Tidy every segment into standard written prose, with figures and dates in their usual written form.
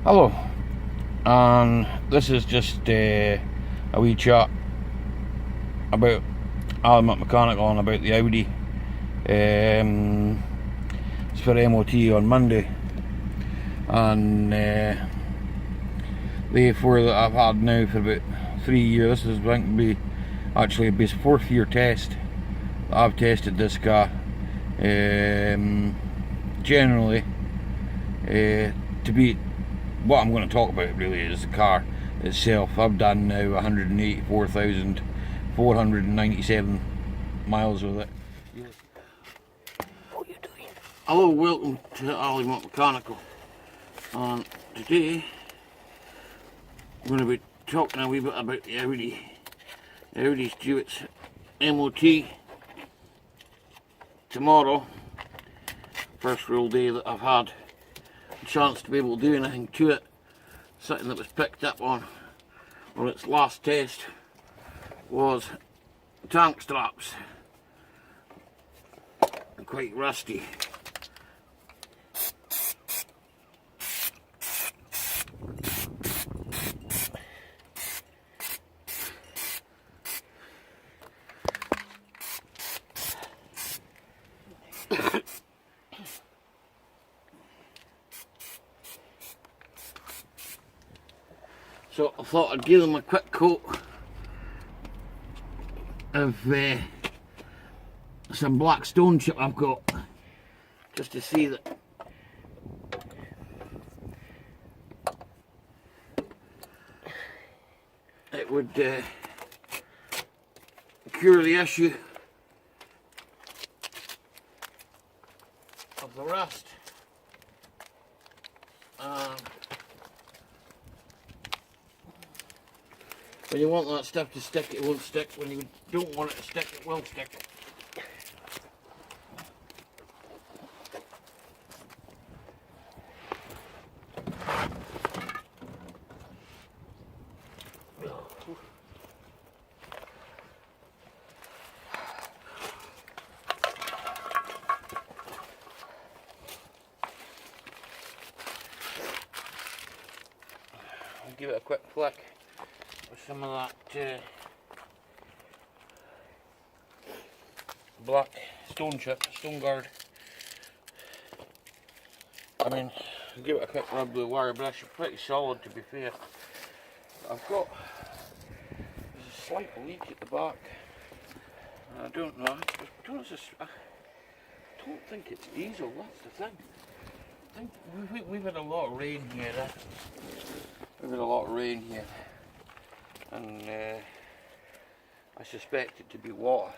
Hello, and this is just a wee chat about Mack Mechanical and about the Audi. It's for MOT on Monday, and the A4 that I've had now for about 3 years. This is going to be actually a 4th year test that I've tested this car. Generally, to be what I'm going to talk about really is the car itself. I've done now 184,497 miles with it. What are you doing? Hello, welcome to Mack Mechanical. And today I'm going to be talking a wee bit about the Audi. The Audi's due its MOT tomorrow. First real day that I've had a chance to be able to do anything to it. Something that was picked up on its last test was tank straps. They're quite rusty. So I thought I'd give them a quick coat of some black stone chip I've got, just to see that it would cure the issue of the rust. When you want that stuff to stick, it won't stick. When you don't want it to stick, it will stick. I'll give it a quick flick with some of that black stone chip, stone guard. I mean, give it a quick rub with a wire brush. It's pretty solid, to be fair. There's a slight leak at the back. I don't know. I don't think it's diesel. That's the thing. I think we've had a lot of rain here. We've had a lot of rain here. And I suspect it to be water.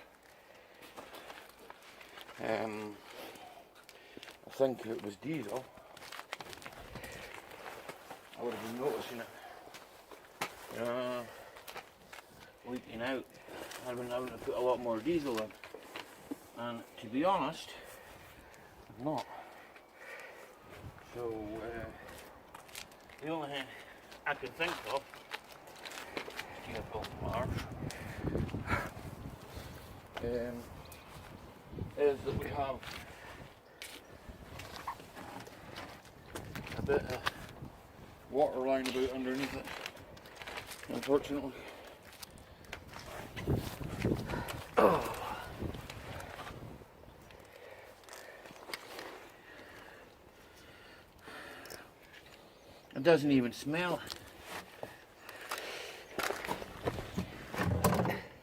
I think if it was diesel, I would have been noticing it leaking out. I'd have been having to put a lot more diesel in, and to be honest, I'm not. So the only thing I can think of is that we have a bit of water lying about underneath it, unfortunately. Oh. It doesn't even smell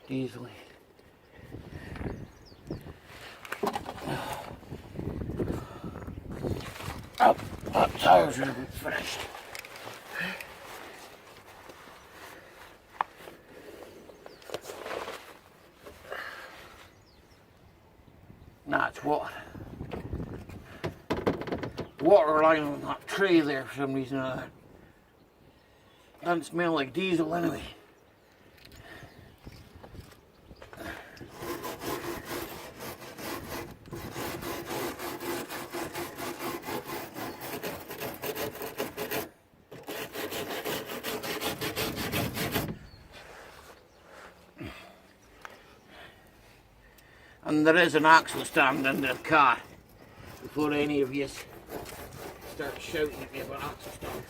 easily. That tires are finished. That's what water line on that tray there for some reason. Doesn't smell like diesel anyway. And there is an axle stand in the car before any of you start shouting at me about that stuff.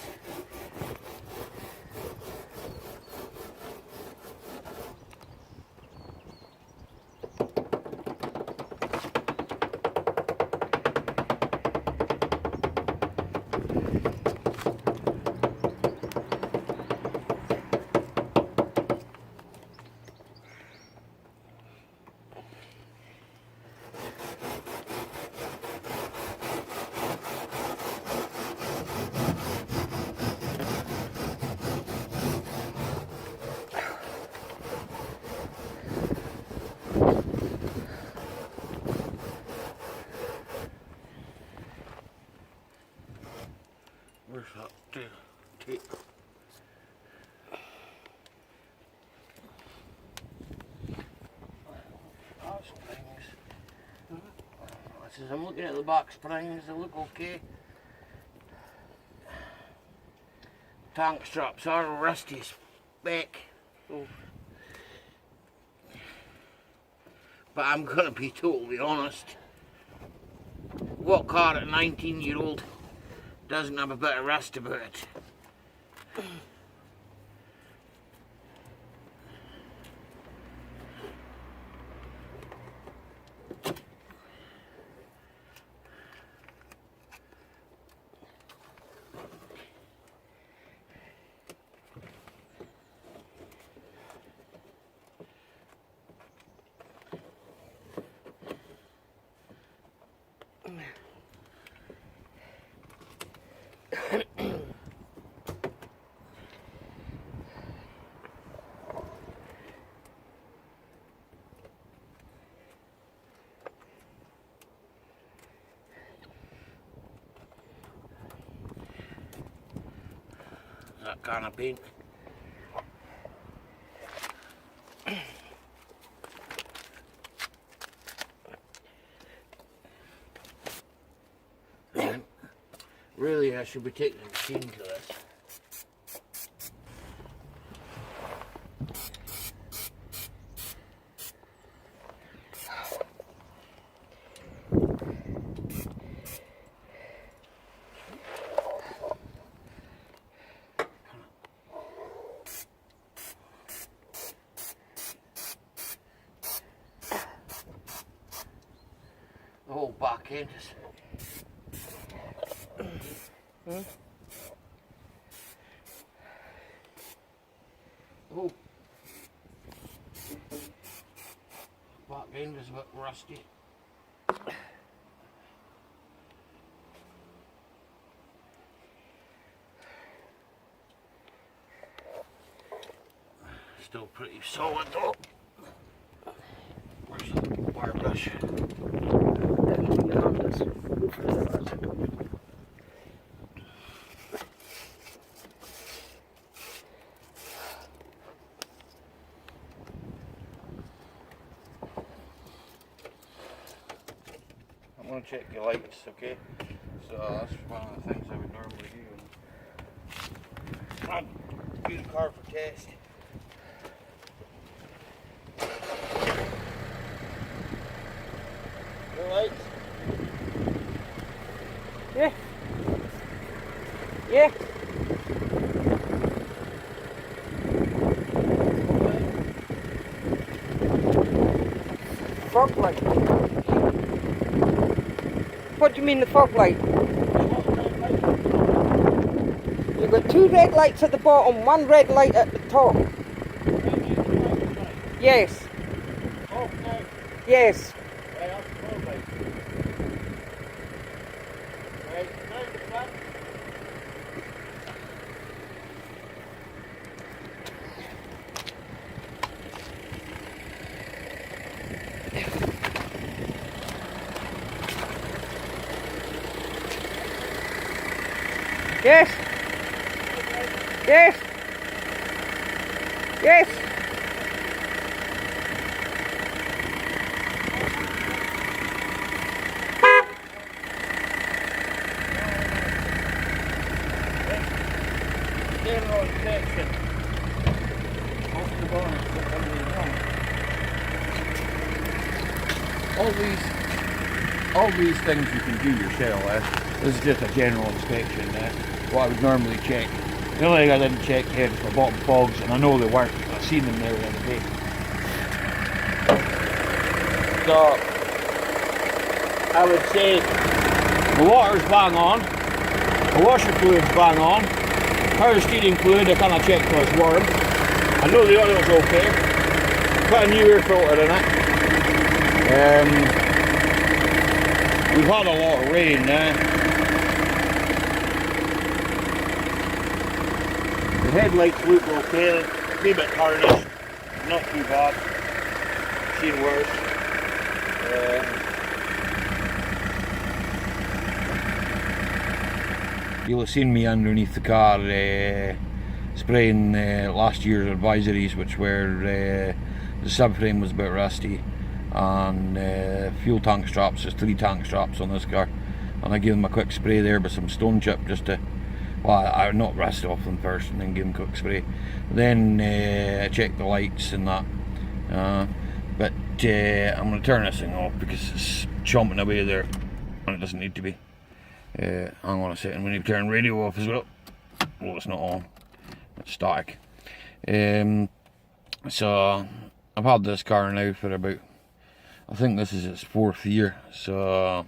Where's that tape? As I'm looking at the back springs, they look okay. Tank straps are rusty as speck. But I'm gonna be totally honest. What car at a 19-year-old doesn't have a bit of rust about it? That kind of paint. Really, I should be taking the machine to this. The whole back end is. Oh, back end is a bit rusty. Still pretty solid though. Where's the wire brush? I'm going to check your lights, okay? So that's one of the things I would normally do. I'd use the car for test. Your lights? Yeah. Yeah. Fog light. What do you mean the fog light? You've got two red lights at the bottom, one red light at the top. Yes. Yes. Yes. Yes. Yes. General inspection of the bonnet that comes in. All these things you can do yourself, This is just a general inspection, what I would normally check. The only thing I didn't check here is my bottom fogs, and I know they work. I've seen them there the other day. So, I would say the water's bang on, the washer fluid's bang on, power steering fluid I kind of checked till it's warm. I know the oil's okay. Put a new air filter in it. We've had a lot of rain now. The headlights look okay, maybe a bit tarnished, not too bad. Seen worse. You'll have seen me underneath the car spraying last year's advisories, which were the subframe was a bit rusty, and fuel tank straps. There's 3 tank straps on this car, and I gave them a quick spray there with some stone chip just to, well, I not rust off them first and then give them a quick spray. Then I checked the lights and that, but I'm going to turn this thing off because it's chomping away there and it doesn't need to be. Hang on a second, we need to turn radio off as well. Oh, it's not on, it's static. So I've had this car now for about, I think this is its 4th year. So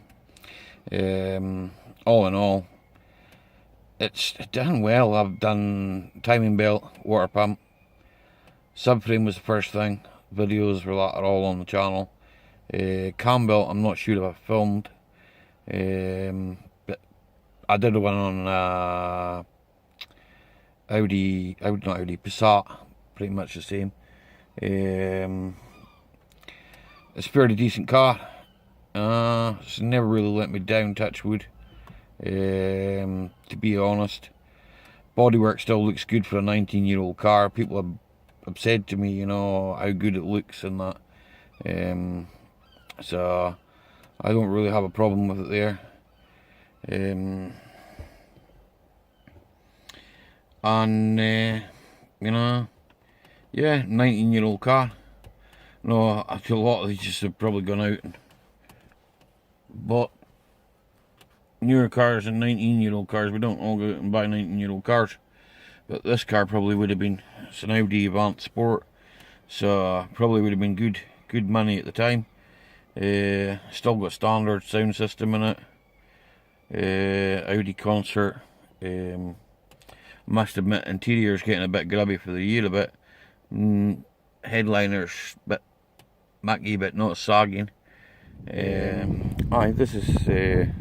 all in all, it's done well. I've done timing belt, water pump, subframe was the first thing. Videos were that are all on the channel. Cam belt, I'm not sure if I filmed. But I did one on Audi, not Audi, Passat, pretty much the same. It's a fairly decent car. It's never really let me down, touch wood. To be honest, bodywork still looks good for a 19-year-old car. People have said to me, you know, how good it looks and that. So I don't really have a problem with it there. You know, yeah, 19-year-old car. No, I feel a lot of these just have probably gone out and bought newer cars and 19-year-old cars. We don't all go out and buy 19-year-old cars, but this car probably would have been, it's an Audi Avant Sport, so probably would have been good money at the time. Still got standard sound system in it. Audi Concert. Must admit, interior's getting a bit grubby for the year a bit. Headliner's a bit mucky, but not sagging. This is the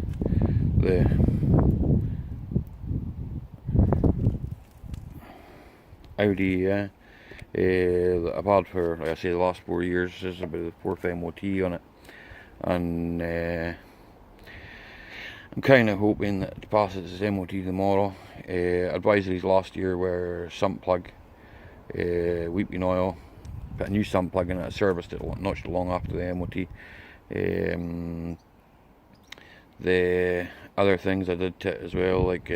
Audi that I've had for, like I say, the last 4 years. This is about the 4th MOT on it, and I'm kind of hoping that it passes its MOT tomorrow. Advisories last year were sump plug, weeping oil, put a new sump plug in it. I serviced it not too long after the MOT. The other things I did to it as well, like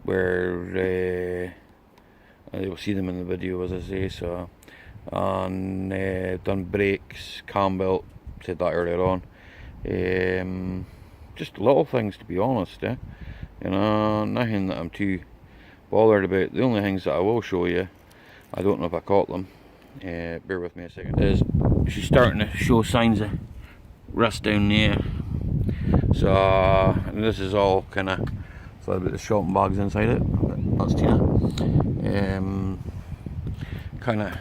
where you'll see them in the video, as I say. So, and done brakes, cam belt, said that earlier on. Just little things, to be honest. You know, nothing that I'm too bothered about. The only things that I will show you, I don't know if I caught them. Bear with me a second. Is she's starting to show signs of rust down there. So and this is all kind of, it's a little bit of shopping bags inside it. That's Tina. Kind of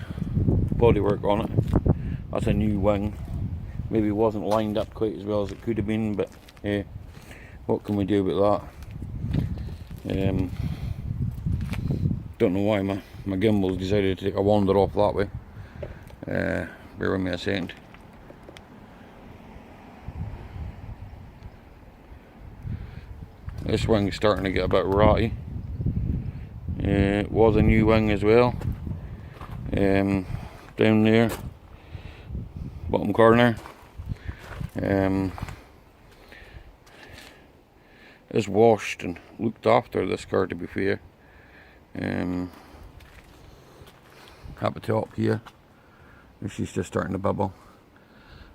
bodywork on it. That's a new wing. Maybe it wasn't lined up quite as well as it could have been, but what can we do about that? Don't know why my gimbal decided to take a wander off that way. Bear with me a second. This wing's starting to get a bit ratty. It was a new wing as well. Down there, bottom corner. It's washed and looked after, this car, to be fair. Up the top here, she's just starting to bubble.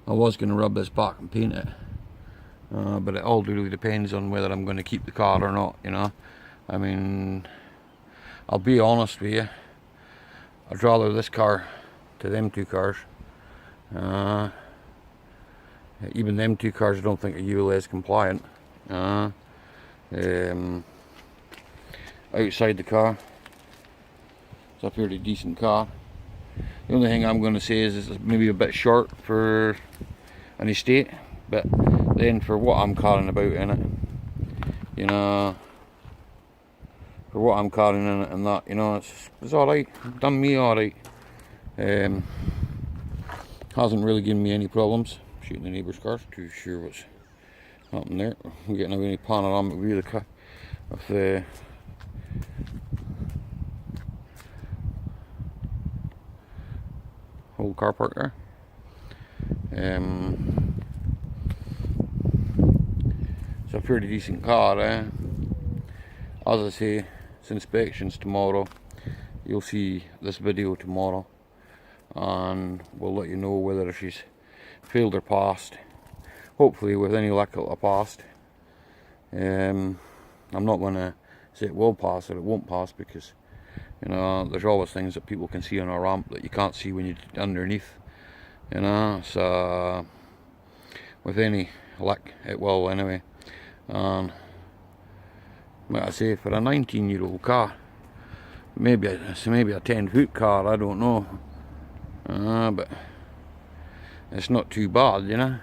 I was going to rub this back and paint it, but it all really depends on whether I'm going to keep the car or not, you know. I mean, I'll be honest with you, I'd rather this car to them two cars. Even them two cars I don't think are ULS compliant. Outside the car, it's a fairly decent car. The only thing I'm going to say is it's maybe a bit short for an estate, but then for what I'm carrying about in it, you know, for what I'm carrying in it and that, you know, it's alright, done me alright. Hasn't really given me any problems. Shooting the neighbour's car, too sure what's happening there. I'm getting a really panoramic view of the whole car park there. It's a pretty decent car, eh? As I say, it's inspections tomorrow. You'll see this video tomorrow, and we'll let you know whether she's failed or passed. Hopefully with any luck it'll have passed. I'm not going to say it will pass or it won't pass, because you know there's always things that people can see on a ramp that you can't see when you're underneath, you know. So with any luck it will anyway. And like I say, for a 19-year-old car, maybe a 10-foot car, I don't know, but it's not too bad, you know.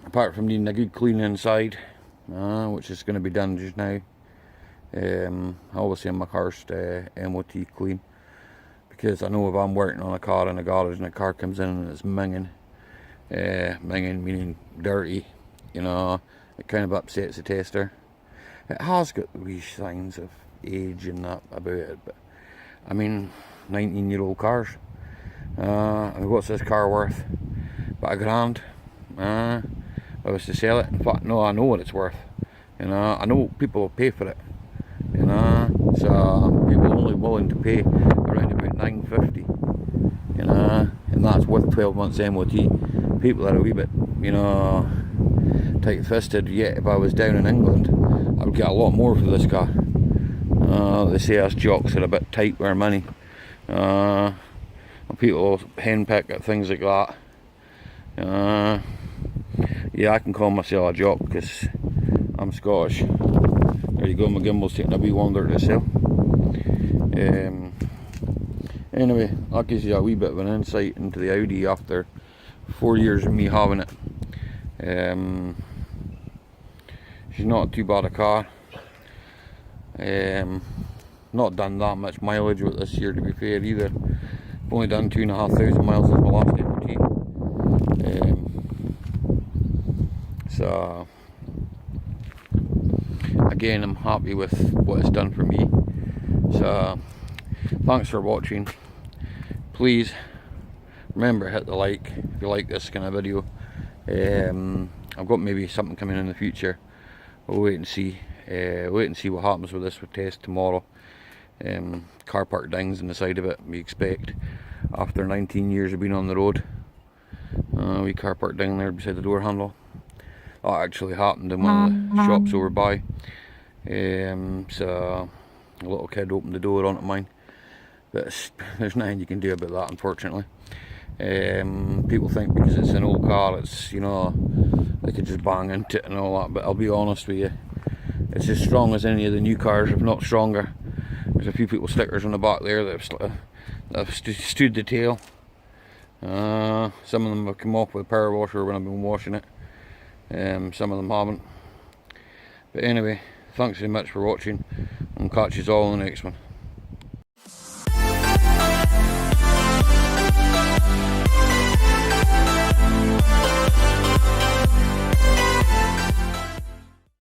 Apart from needing a good clean inside, which is going to be done just now. I always say my car's MOT clean, because I know if I'm working on a car in a garage and a car comes in and it's minging, meaning dirty, you know, it kind of upsets the tester. It has got wee signs of age and that about it, but I mean, 19-year-old cars. And what's this car worth? About £1,000. If I was to sell it, in fact, no, I know what it's worth. You know, I know people will pay for it. You know, so people are only willing to pay around about £950. You know, and that's with 12 months MOT. People are a wee bit, you know, tight-fisted. Yet if I was down in England, I would get a lot more for this car. They say us jocks are a bit tight with our money. People henpeck at things like that. Yeah, I can call myself a jock because I'm Scottish. There you go, my gimbal's taking a wee wander to sell. Anyway, that gives you a wee bit of an insight into the Audi after 4 years of me having it. She's not too bad a car. Not done that much mileage with this year, to be fair, either. I've only done 2,500 miles since my last MOT. So again, I'm happy with what it's done for me. So thanks for watching. Please remember, hit the like if you like this kind of video. I've got maybe something coming in the future. We'll wait and see. Wait and see what happens with this test tomorrow. Car park dings on the side of it, we expect, after 19 years of being on the road. We car park ding there beside the door handle. That actually happened in one of the shops over by. So a little kid opened the door onto mine, but there's nothing you can do about that, unfortunately. People think because it's an old car, it's, you know, they could just bang into it and all that, but I'll be honest with you, it's as strong as any of the new cars, if not stronger. There's a few people stickers on the back there that have stood the tail. Some of them have come off with a power washer when I've been washing it. Some of them haven't. But anyway, thanks very much for watching, and catch you all in the next one.